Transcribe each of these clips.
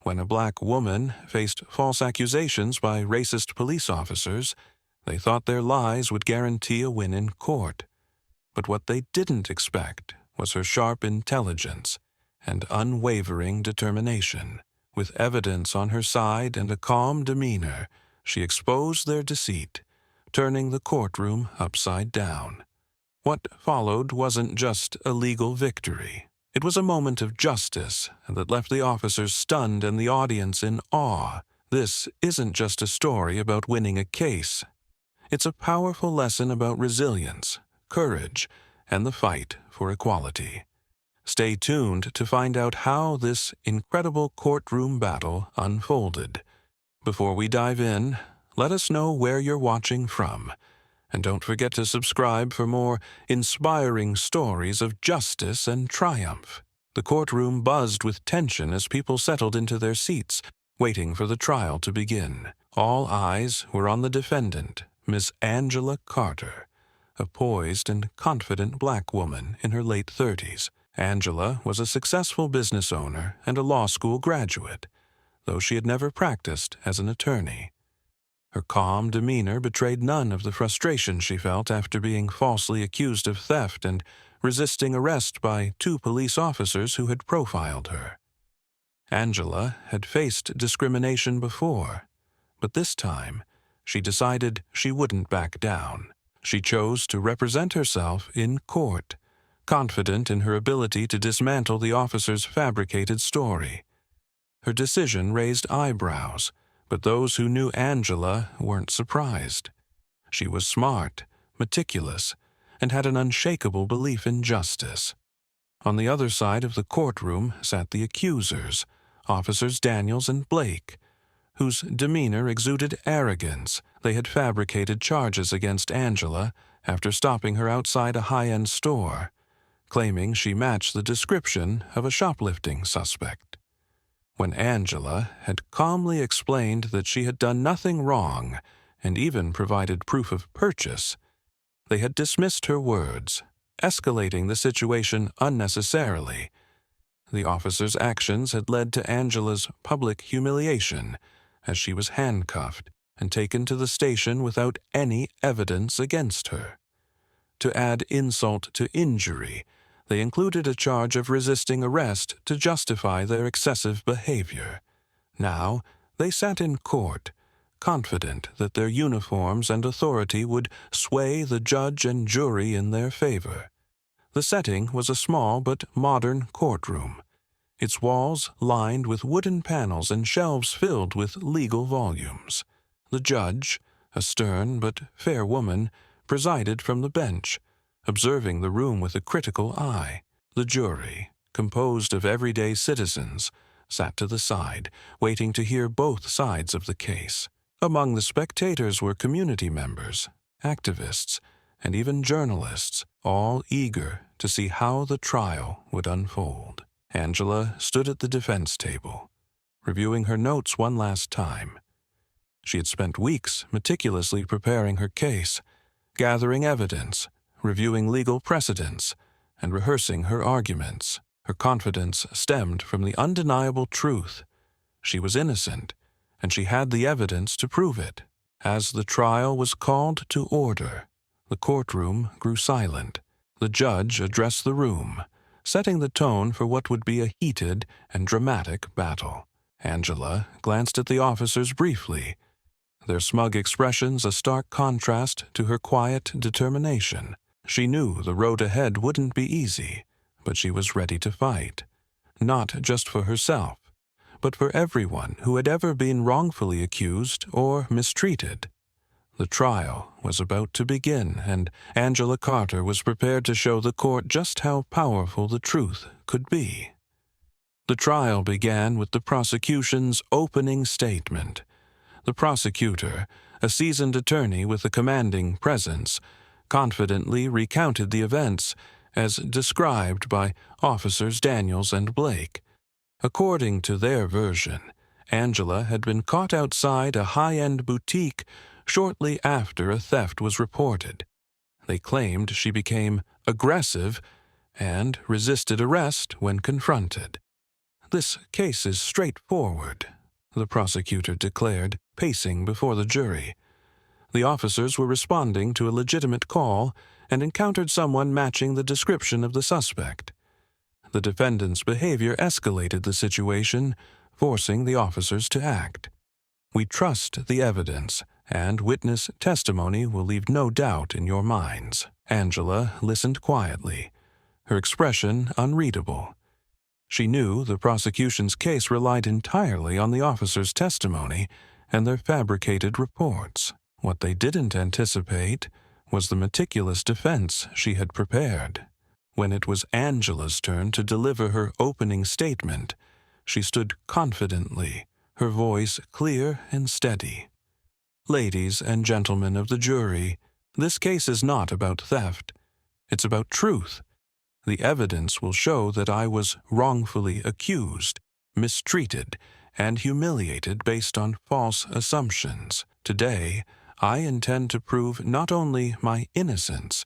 When a black woman faced false accusations by racist police officers, they thought their lies would guarantee a win in court. But what they didn't expect was her sharp intelligence and unwavering determination. With evidence on her side and a calm demeanor, she exposed their deceit, turning the courtroom upside down. What followed wasn't just a legal victory. It was a moment of justice that left the officers stunned and the audience in awe. This isn't just a story about winning a case. It's a powerful lesson about resilience, courage, and the fight for equality. Stay tuned to find out how this incredible courtroom battle unfolded. Before we dive in, let us know where you're watching from. And don't forget to subscribe for more inspiring stories of justice and triumph. The courtroom buzzed with tension as people settled into their seats, waiting for the trial to begin. All eyes were on the defendant, Miss Angela Carter, a poised and confident black woman in her late 30s. Angela was a successful business owner and a law school graduate, though she had never practiced as an attorney. Her calm demeanor betrayed none of the frustration she felt after being falsely accused of theft and resisting arrest by 2 police officers who had profiled her. Angela had faced discrimination before, but this time she decided she wouldn't back down. She chose to represent herself in court, confident in her ability to dismantle the officer's fabricated story. Her decision raised eyebrows, but those who knew Angela weren't surprised. She was smart, meticulous, and had an unshakable belief in justice. On the other side of the courtroom sat the accusers, Officers Daniels and Blake, whose demeanor exuded arrogance. They had fabricated charges against Angela after stopping her outside a high-end store, claiming she matched the description of a shoplifting suspect. When Angela had calmly explained that she had done nothing wrong and even provided proof of purchase, they had dismissed her words, escalating the situation unnecessarily. The officers' actions had led to Angela's public humiliation, as she was handcuffed and taken to the station without any evidence against her. To add insult to injury, they included a charge of resisting arrest to justify their excessive behavior. Now, they sat in court, confident that their uniforms and authority would sway the judge and jury in their favor. The setting was a small but modern courtroom, its walls lined with wooden panels and shelves filled with legal volumes. The judge, a stern but fair woman, presided from the bench, observing the room with a critical eye. The jury, composed of everyday citizens, sat to the side, waiting to hear both sides of the case. Among the spectators were community members, activists, and even journalists, all eager to see how the trial would unfold. Angela stood at the defense table, reviewing her notes one last time. She had spent weeks meticulously preparing her case, gathering evidence, reviewing legal precedents, and rehearsing her arguments. Her confidence stemmed from the undeniable truth. She was innocent, and she had the evidence to prove it. As the trial was called to order, the courtroom grew silent. The judge addressed the room, setting the tone for what would be a heated and dramatic battle. Angela glanced at the officers briefly, their smug expressions a stark contrast to her quiet determination. She knew the road ahead wouldn't be easy, but she was ready to fight, not just for herself, but for everyone who had ever been wrongfully accused or mistreated. The trial was about to begin, and Angela Carter was prepared to show the court just how powerful the truth could be. The trial began with the prosecution's opening statement. The prosecutor, a seasoned attorney with a commanding presence, confidently recounted the events as described by Officers Daniels and Blake. According to their version, Angela had been caught outside a high-end boutique shortly after a theft was reported. They claimed she became aggressive and resisted arrest when confronted. "This case is straightforward," the prosecutor declared, pacing before the jury. The officers were responding to a legitimate call and encountered someone matching the description of the suspect. The defendant's behavior escalated the situation, forcing the officers to act. "We trust the evidence, and witness testimony will leave no doubt in your minds." Angela listened quietly, her expression unreadable. She knew the prosecution's case relied entirely on the officers' testimony and their fabricated reports. What they didn't anticipate was the meticulous defense she had prepared. When it was Angela's turn to deliver her opening statement, she stood confidently, her voice clear and steady. "Ladies and gentlemen of the jury, this case is not about theft. It's about truth. The evidence will show that I was wrongfully accused, mistreated, and humiliated based on false assumptions. Today, I intend to prove not only my innocence,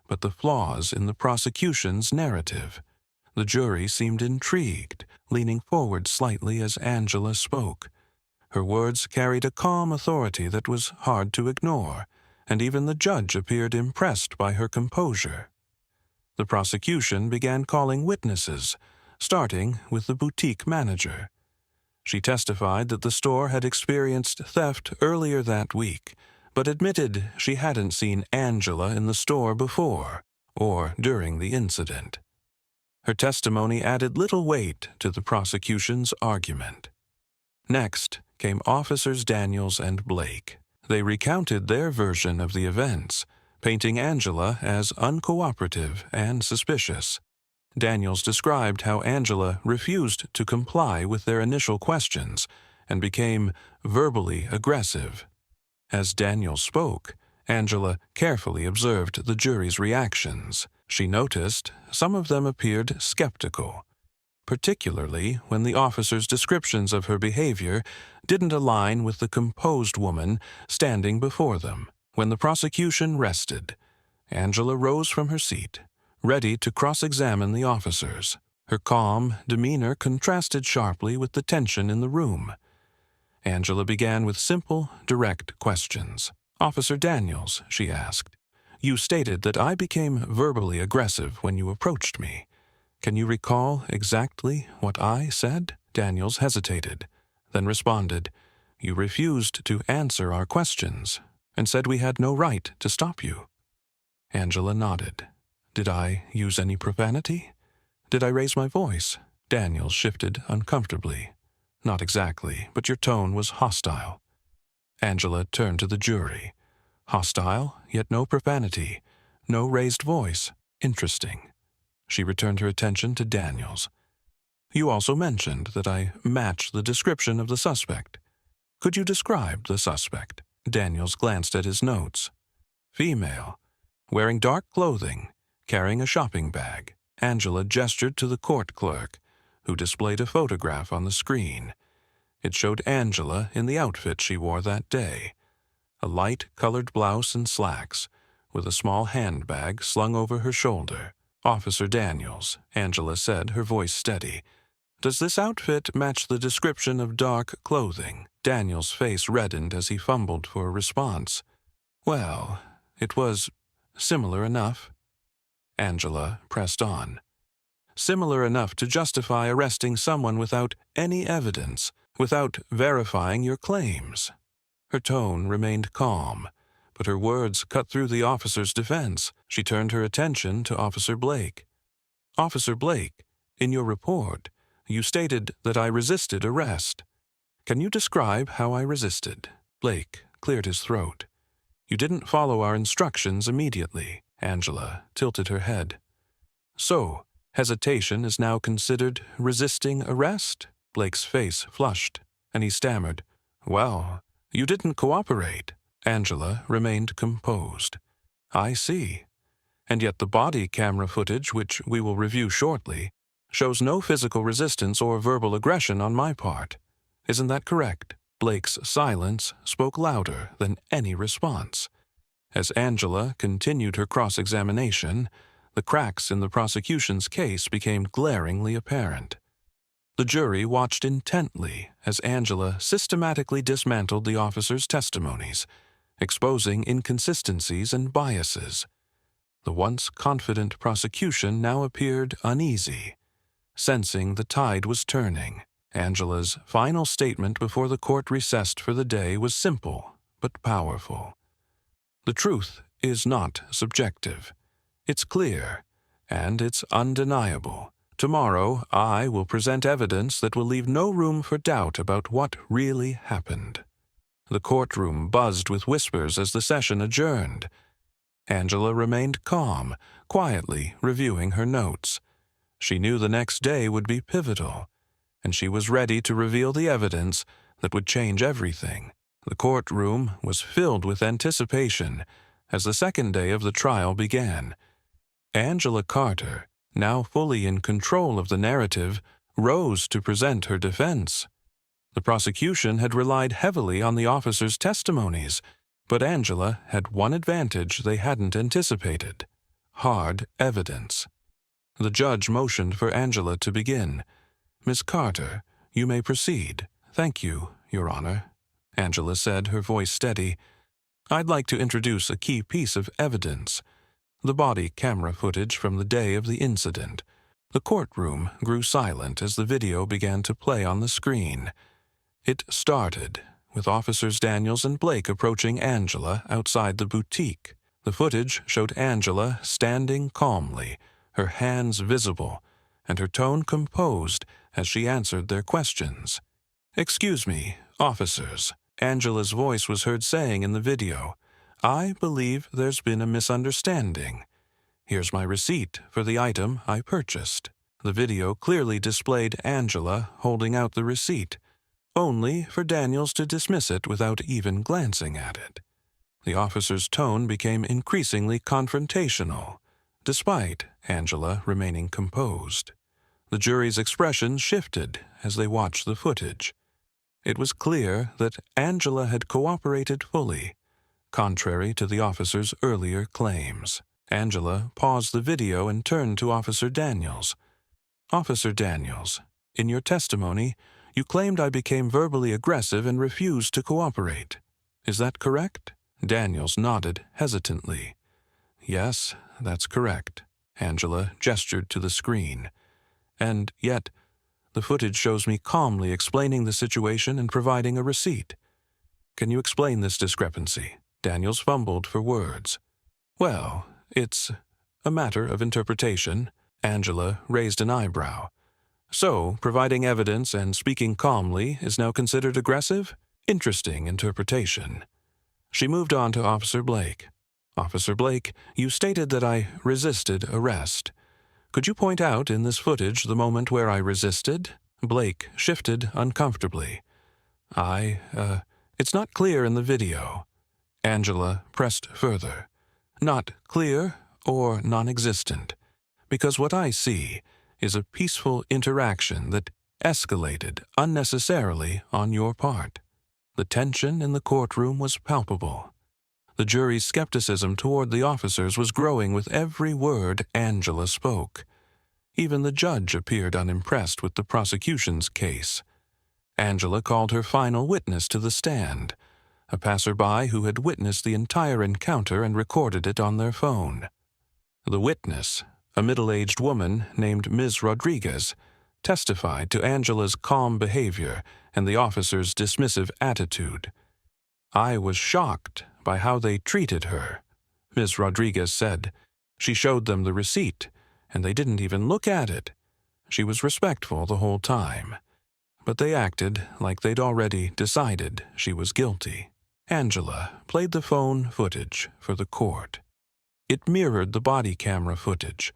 but the flaws in the prosecution's narrative." The jury seemed intrigued, leaning forward slightly as Angela spoke. Her words carried a calm authority that was hard to ignore, and even the judge appeared impressed by her composure. The prosecution began calling witnesses, starting with the boutique manager. She testified that the store had experienced theft earlier that week, but admitted she hadn't seen Angela in the store before or during the incident. Her testimony added little weight to the prosecution's argument. Next came Officers Daniels and Blake. They recounted their version of the events, painting Angela as uncooperative and suspicious. Daniels described how Angela refused to comply with their initial questions and became verbally aggressive. As Daniels spoke, Angela carefully observed the jury's reactions. She noticed some of them appeared skeptical, particularly when the officers' descriptions of her behavior didn't align with the composed woman standing before them. When the prosecution rested, Angela rose from her seat, ready to cross-examine the officers. Her calm demeanor contrasted sharply with the tension in the room. Angela began with simple, direct questions. "Officer Daniels," she asked, "you stated that I became verbally aggressive when you approached me. Can you recall exactly what I said?" Daniels hesitated, then responded, "You refused to answer our questions and said we had no right to stop you." Angela nodded. "Did I use any profanity? Did I raise my voice?" Daniels shifted uncomfortably. "Not exactly, but your tone was hostile." Angela turned to the jury. "Hostile, yet no profanity, no raised voice. Interesting." She returned her attention to Daniels. "You also mentioned that I matched the description of the suspect. Could you describe the suspect?" Daniels glanced at his notes. "Female, wearing dark clothing, carrying a shopping bag." Angela gestured to the court clerk, who displayed a photograph on the screen. It showed Angela in the outfit she wore that day, a light-colored blouse and slacks, with a small handbag slung over her shoulder. "Officer Daniels," Angela said, her voice steady, "does this outfit match the description of dark clothing?" Daniels' face reddened as he fumbled for a response. "Well, it was similar enough." Angela pressed on. "Similar enough to justify arresting someone without any evidence, without verifying your claims." Her tone remained calm, but her words cut through the officer's defense. She turned her attention to Officer Blake. "Officer Blake, in your report, you stated that I resisted arrest. Can you describe how I resisted?" Blake cleared his throat. "You didn't follow our instructions immediately." Angela tilted her head. "So, hesitation is now considered resisting arrest?" Blake's face flushed, and he stammered, "Well, you didn't cooperate." Angela remained composed. "I see. And yet the body camera footage, which we will review shortly, shows no physical resistance or verbal aggression on my part. Isn't that correct?" Blake's silence spoke louder than any response. As Angela continued her cross-examination, the cracks in the prosecution's case became glaringly apparent. The jury watched intently as Angela systematically dismantled the officers' testimonies, exposing inconsistencies and biases. The once confident prosecution now appeared uneasy, sensing the tide was turning. Angela's final statement before the court recessed for the day was simple but powerful. The truth is not subjective. It's clear, and it's undeniable. Tomorrow, I will present evidence that will leave no room for doubt about what really happened. The courtroom buzzed with whispers as the session adjourned. Angela remained calm, quietly reviewing her notes. She knew the next day would be pivotal, and she was ready to reveal the evidence that would change everything. The courtroom was filled with anticipation as the second day of the trial began. Angela Carter, now fully in control of the narrative, rose to present her defense. The prosecution had relied heavily on the officers' testimonies, but Angela had one advantage they hadn't anticipated: hard evidence. The judge motioned for Angela to begin. "Miss Carter, you may proceed." "Thank you, Your Honor," Angela said, her voice steady. "I'd like to introduce a key piece of evidence: the body camera footage from the day of the incident." The courtroom grew silent as the video began to play on the screen. It started with Officers Daniels and Blake approaching Angela outside the boutique. The footage showed Angela standing calmly, her hands visible, and her tone composed as she answered their questions. "Excuse me, officers," Angela's voice was heard saying in the video. "I believe there's been a misunderstanding. Here's my receipt for the item I purchased." The video clearly displayed Angela holding out the receipt, only for Daniels to dismiss it without even glancing at it. The officer's tone became increasingly confrontational, despite Angela remaining composed. The jury's expressions shifted as they watched the footage. It was clear that Angela had cooperated fully, contrary to the officer's earlier claims. Angela paused the video and turned to Officer Daniels. "Officer Daniels, in your testimony, you claimed I became verbally aggressive and refused to cooperate. Is that correct?" Daniels nodded hesitantly. "Yes, that's correct." Angela gestured to the screen. "And yet, the footage shows me calmly explaining the situation and providing a receipt. Can you explain this discrepancy?" Daniels fumbled for words. "Well, it's a matter of interpretation." Angela raised an eyebrow. "So, providing evidence and speaking calmly is now considered aggressive? Interesting interpretation." She moved on to Officer Blake. "Officer Blake, you stated that I resisted arrest. Could you point out in this footage the moment where I resisted?" Blake shifted uncomfortably. It's not clear in the video." Angela pressed further. "Not clear or non-existent, because what I see is a peaceful interaction that escalated unnecessarily on your part." The tension in the courtroom was palpable. The jury's skepticism toward the officers was growing with every word Angela spoke. Even the judge appeared unimpressed with the prosecution's case. Angela called her final witness to the stand, a passerby who had witnessed the entire encounter and recorded it on their phone. The witness, a middle-aged woman named Ms. Rodriguez, testified to Angela's calm behavior and the officer's dismissive attitude. "I was shocked by how they treated her," Ms. Rodriguez said. "She showed them the receipt, and they didn't even look at it. She was respectful the whole time, but they acted like they'd already decided she was guilty." Angela played the phone footage for the court. It mirrored the body camera footage,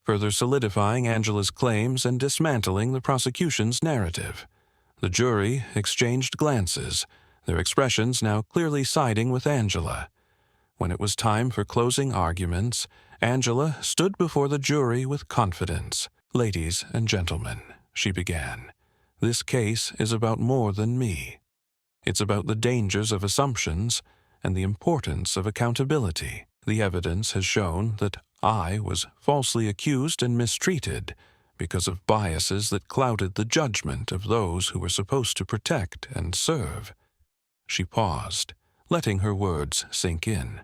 further solidifying Angela's claims and dismantling the prosecution's narrative. The jury exchanged glances, their expressions now clearly siding with Angela. When it was time for closing arguments, Angela stood before the jury with confidence. "Ladies and gentlemen," she began, "this case is about more than me. It's about the dangers of assumptions and the importance of accountability. The evidence has shown that I was falsely accused and mistreated, because of biases that clouded the judgment of those who were supposed to protect and serve. She paused, letting her words sink in.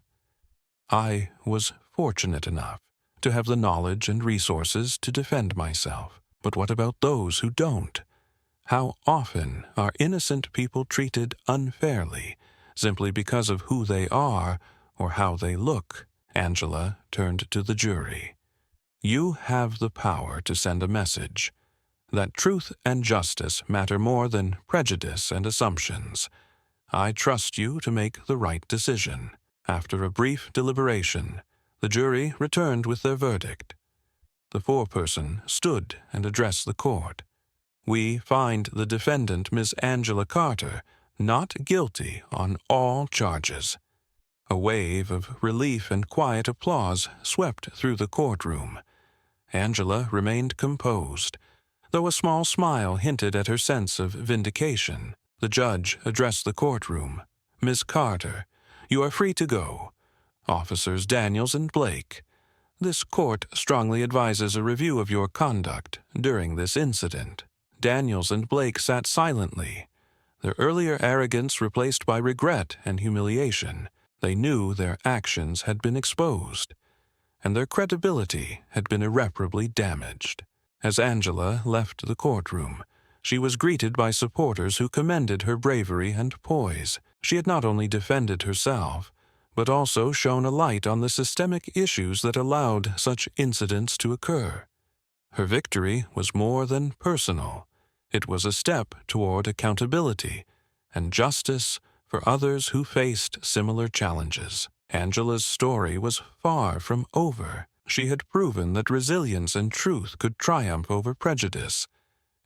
I was fortunate enough to have the knowledge and resources to defend myself. But what about those who don't? How often are innocent people treated unfairly simply because of who they are or how they look? Angela turned to the jury. You have the power to send a message that truth and justice matter more than prejudice and assumptions. I trust you to make the right decision. After a brief deliberation, the jury returned with their verdict. The foreperson stood and addressed the court. We find the defendant, Miss Angela Carter, not guilty on all charges. A wave of relief and quiet applause swept through the courtroom. Angela remained composed, though a small smile hinted at her sense of vindication. The judge addressed the courtroom. Miss Carter, you are free to go. Officers Daniels and Blake, this court strongly advises a review of your conduct during this incident. Daniels and Blake sat silently, their earlier arrogance replaced by regret and humiliation. They knew their actions had been exposed, and their credibility had been irreparably damaged. As Angela left the courtroom, she was greeted by supporters who commended her bravery and poise. She had not only defended herself, but also shone a light on the systemic issues that allowed such incidents to occur. Her victory was more than personal. It was a step toward accountability and justice for others who faced similar challenges. Angela's story was far from over. She had proven that resilience and truth could triumph over prejudice,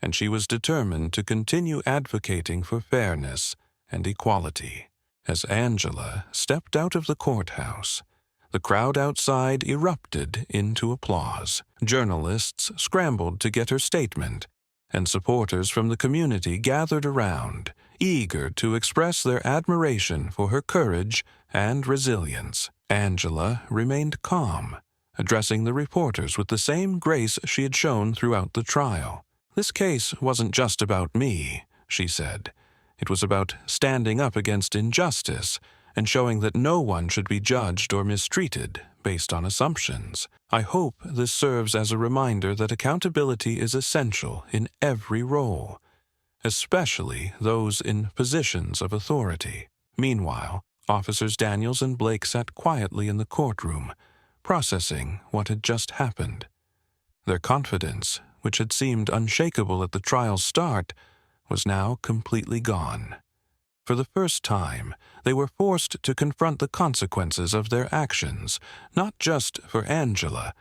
and she was determined to continue advocating for fairness and equality. As Angela stepped out of the courthouse, the crowd outside erupted into applause. Journalists scrambled to get her statement, and supporters from the community gathered around, eager to express their admiration for her courage and resilience. Angela remained calm, addressing the reporters with the same grace she had shown throughout the trial. This case wasn't just about me, she said. It was about standing up against injustice and showing that no one should be judged or mistreated based on assumptions. I hope this serves as a reminder that accountability is essential in every role, especially those in positions of authority. Meanwhile, Officers Daniels and Blake sat quietly in the courtroom, processing what had just happened. Their confidence, which had seemed unshakable at the trial's start, was now completely gone. For the first time, they were forced to confront the consequences of their actions, not just for Angela,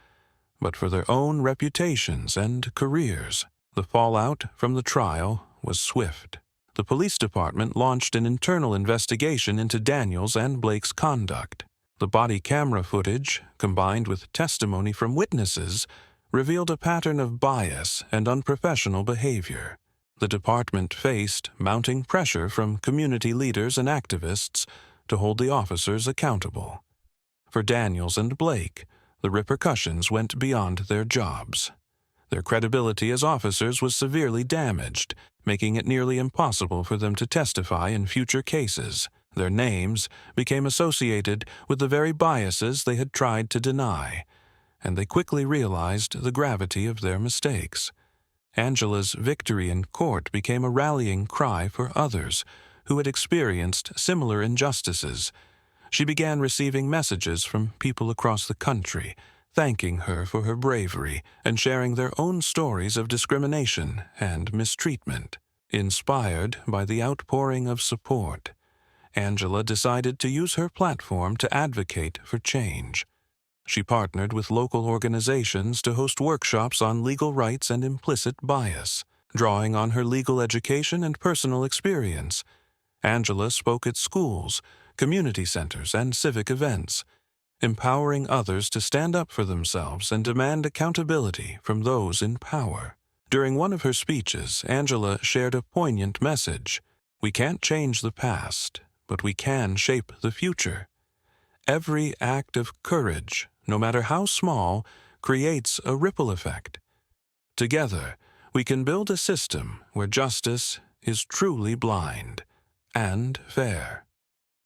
but for their own reputations and careers. The fallout from the trial was swift. The police department launched an internal investigation into Daniels and Blake's conduct. The body camera footage, combined with testimony from witnesses, revealed a pattern of bias and unprofessional behavior. The department faced mounting pressure from community leaders and activists to hold the officers accountable. For Daniels and Blake, the repercussions went beyond their jobs. Their credibility as officers was severely damaged, making it nearly impossible for them to testify in future cases. Their names became associated with the very biases they had tried to deny, and they quickly realized the gravity of their mistakes. Angela's victory in court became a rallying cry for others who had experienced similar injustices. She began receiving messages from people across the country, thanking her for her bravery and sharing their own stories of discrimination and mistreatment. Inspired by the outpouring of support, Angela decided to use her platform to advocate for change. She partnered with local organizations to host workshops on legal rights and implicit bias. Drawing on her legal education and personal experience, Angela spoke at schools, community centers, and civic events, empowering others to stand up for themselves and demand accountability from those in power. During one of her speeches, Angela shared a poignant message. We can't change the past, but we can shape the future. Every act of courage, no matter how small, creates a ripple effect. Together, we can build a system where justice is truly blind and fair.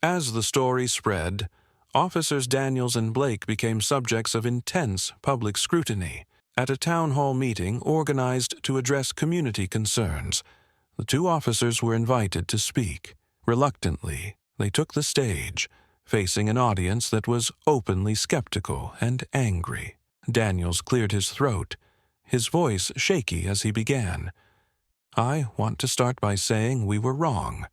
As the story spread, Officers Daniels and Blake became subjects of intense public scrutiny. At a town hall meeting organized to address community concerns, the two officers were invited to speak. Reluctantly, they took the stage, facing an audience that was openly skeptical and angry. Daniels cleared his throat, his voice shaky as he began. "I want to start by saying we were wrong.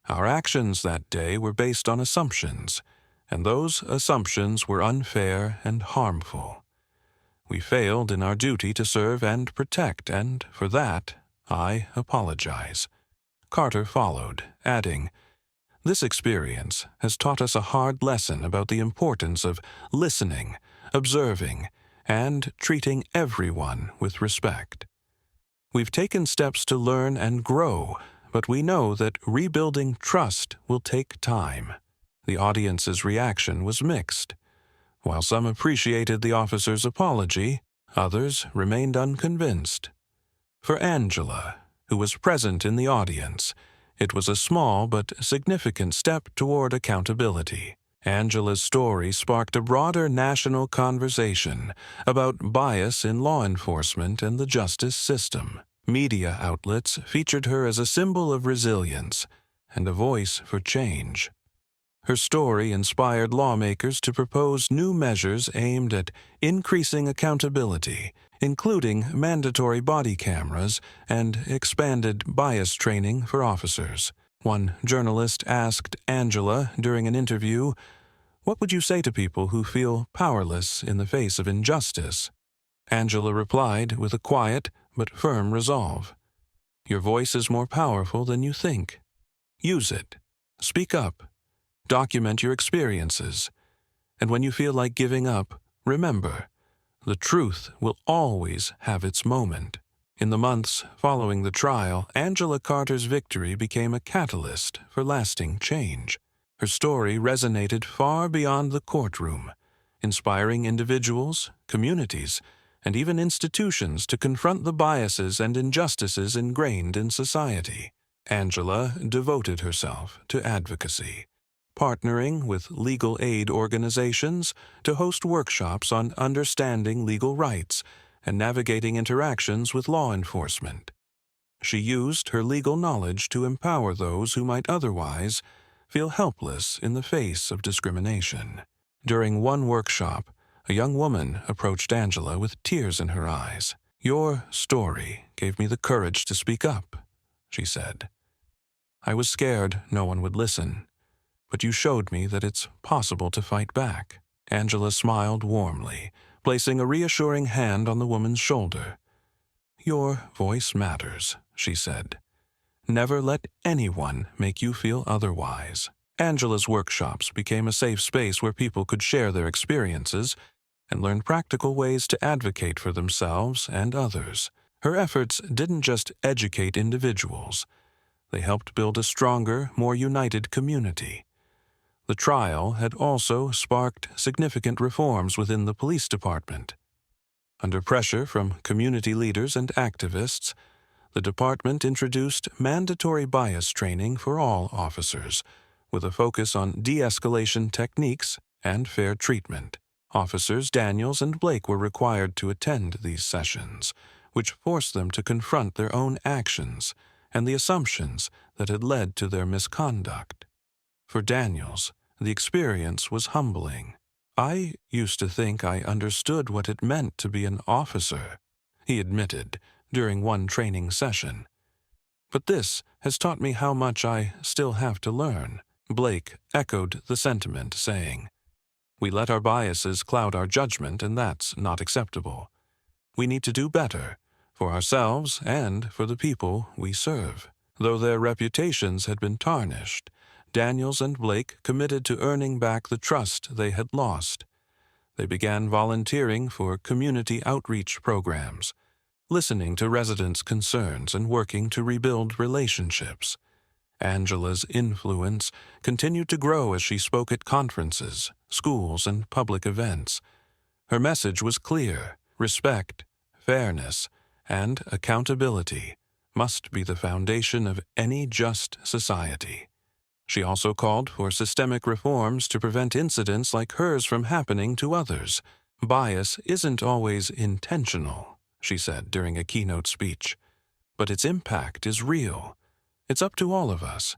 Our actions that day were based on assumptions, and those assumptions were unfair and harmful. We failed in our duty to serve and protect, and for that, I apologize." Carter followed, adding, "This experience has taught us a hard lesson about the importance of listening, observing, and treating everyone with respect. We've taken steps to learn and grow, but we know that rebuilding trust will take time." The audience's reaction was mixed. While some appreciated the officer's apology, others remained unconvinced. For Angela, who was present in the audience, it was a small but significant step toward accountability. Angela's story sparked a broader national conversation about bias in law enforcement and the justice system. Media outlets featured her as a symbol of resilience and a voice for change. Her story inspired lawmakers to propose new measures aimed at increasing accountability, including mandatory body cameras and expanded bias training for officers. One journalist asked Angela during an interview, "What would you say to people who feel powerless in the face of injustice?" Angela replied with a quiet but firm resolve, "Your voice is more powerful than you think. Use it. Speak up. Document your experiences. And when you feel like giving up, remember, the truth will always have its moment." In the months following the trial, Angela Carter's victory became a catalyst for lasting change. Her story resonated far beyond the courtroom, inspiring individuals, communities, and even institutions to confront the biases and injustices ingrained in society. Angela devoted herself to advocacy, partnering with legal aid organizations to host workshops on understanding legal rights and navigating interactions with law enforcement. She used her legal knowledge to empower those who might otherwise feel helpless in the face of discrimination. During one workshop, a young woman approached Angela with tears in her eyes. "Your story gave me the courage to speak up," she said. "I was scared no one would listen, but you showed me that it's possible to fight back." Angela smiled warmly, placing a reassuring hand on the woman's shoulder. "Your voice matters," she said. "Never let anyone make you feel otherwise." Angela's workshops became a safe space where people could share their experiences and learn practical ways to advocate for themselves and others. Her efforts didn't just educate individuals. They helped build a stronger, more united community. The trial had also sparked significant reforms within the police department. Under pressure from community leaders and activists, the department introduced mandatory bias training for all officers, with a focus on de-escalation techniques and fair treatment. Officers Daniels and Blake were required to attend these sessions, which forced them to confront their own actions and the assumptions that had led to their misconduct. For Daniels, the experience was humbling. "I used to think I understood what it meant to be an officer," he admitted during one training session. "But this has taught me how much I still have to learn." Blake echoed the sentiment, saying, "We let our biases cloud our judgment, and that's not acceptable. We need to do better, for ourselves and for the people we serve." Though their reputations had been tarnished, Daniels and Blake committed to earning back the trust they had lost. They began volunteering for community outreach programs, listening to residents' concerns and working to rebuild relationships. Angela's influence continued to grow as she spoke at conferences, schools, and public events. Her message was clear: respect, fairness, and accountability must be the foundation of any just society. She also called for systemic reforms to prevent incidents like hers from happening to others. Bias isn't always intentional, she said during a keynote speech, but its impact is real. It's up to all of us,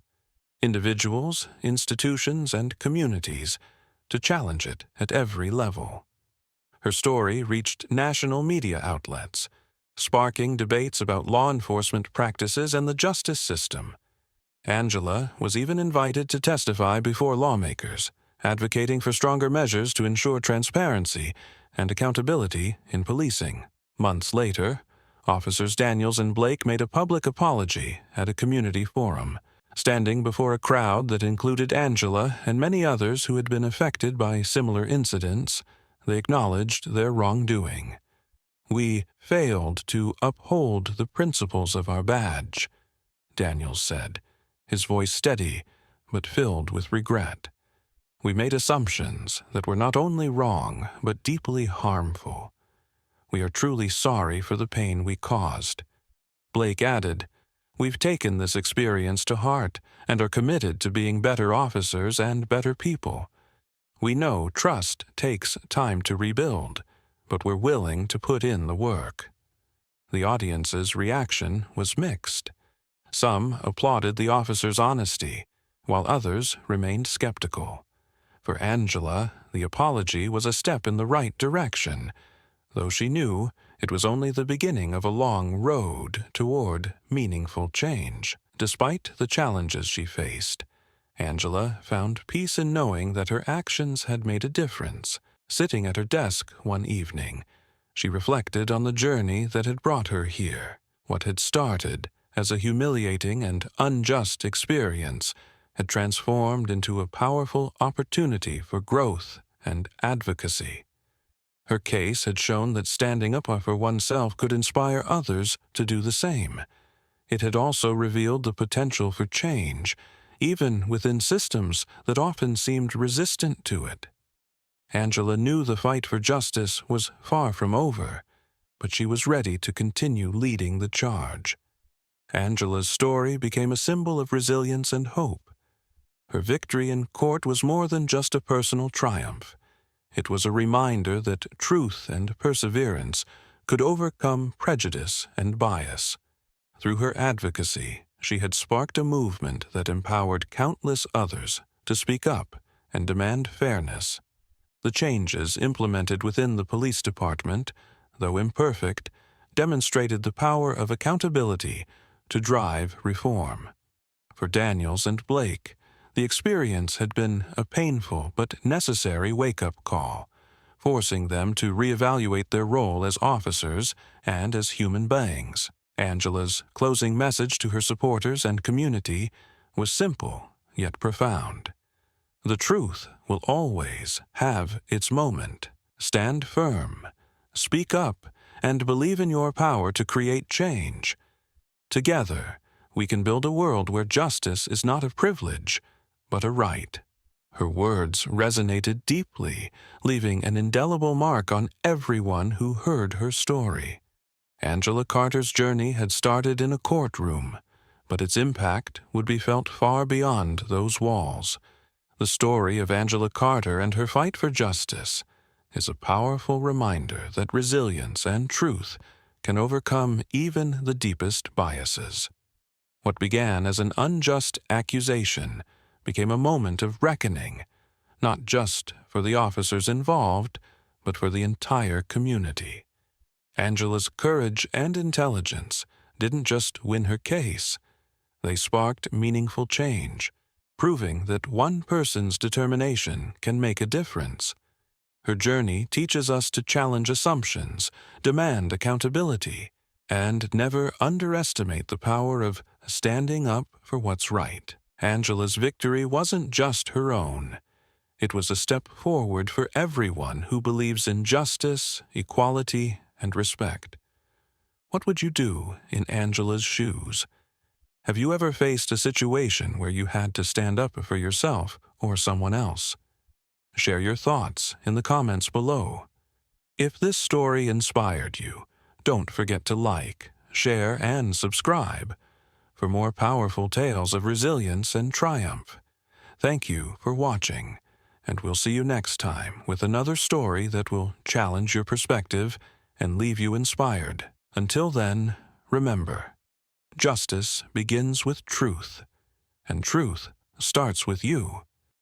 individuals, institutions, and communities, to challenge it at every level. Her story reached national media outlets, sparking debates about law enforcement practices and the justice system. Angela was even invited to testify before lawmakers, advocating for stronger measures to ensure transparency and accountability in policing. Months later, Officers Daniels and Blake made a public apology at a community forum. Standing before a crowd that included Angela and many others who had been affected by similar incidents, they acknowledged their wrongdoing. "We failed to uphold the principles of our badge," Daniels said, his voice steady but filled with regret. "We made assumptions that were not only wrong but deeply harmful. We are truly sorry for the pain we caused." Blake added, "We've taken this experience to heart and are committed to being better officers and better people. We know trust takes time to rebuild, but we're willing to put in the work." The audience's reaction was mixed. Some applauded the officer's honesty, while others remained skeptical. For Angela, the apology was a step in the right direction, though she knew it was only the beginning of a long road toward meaningful change. Despite the challenges she faced, Angela found peace in knowing that her actions had made a difference. Sitting at her desk one evening, she reflected on the journey that had brought her here. What had started as a humiliating and unjust experience had transformed into a powerful opportunity for growth and advocacy. Her case had shown that standing up for oneself could inspire others to do the same. It had also revealed the potential for change, even within systems that often seemed resistant to it. Angela knew the fight for justice was far from over, but she was ready to continue leading the charge. Angela's story became a symbol of resilience and hope. Her victory in court was more than just a personal triumph. It was a reminder that truth and perseverance could overcome prejudice and bias. Through her advocacy, she had sparked a movement that empowered countless others to speak up and demand fairness. The changes implemented within the police department, though imperfect, demonstrated the power of accountability to drive reform. For Daniels and Blake, the experience had been a painful but necessary wake-up call, forcing them to reevaluate their role as officers and as human beings. Angela's closing message to her supporters and community was simple yet profound. The truth will always have its moment. Stand firm, speak up, and believe in your power to create change. Together, we can build a world where justice is not a privilege, but a right. Her words resonated deeply, leaving an indelible mark on everyone who heard her story. Angela Carter's journey had started in a courtroom, but its impact would be felt far beyond those walls. The story of Angela Carter and her fight for justice is a powerful reminder that resilience and truth can overcome even the deepest biases. What began as an unjust accusation became a moment of reckoning, not just for the officers involved, but for the entire community. Angela's courage and intelligence didn't just win her case. They sparked meaningful change, proving that one person's determination can make a difference. Her journey teaches us to challenge assumptions, demand accountability, and never underestimate the power of standing up for what's right. Angela's victory wasn't just her own. It was a step forward for everyone who believes in justice, equality, and respect. What would you do in Angela's shoes? Have you ever faced a situation where you had to stand up for yourself or someone else? Share your thoughts in the comments below. If this story inspired you, Don't forget to like, share, and subscribe for more powerful tales of resilience and triumph. Thank you for watching, and we'll see you next time with another story that will challenge your perspective and leave you inspired. Until then, remember, justice begins with truth, and truth starts with you.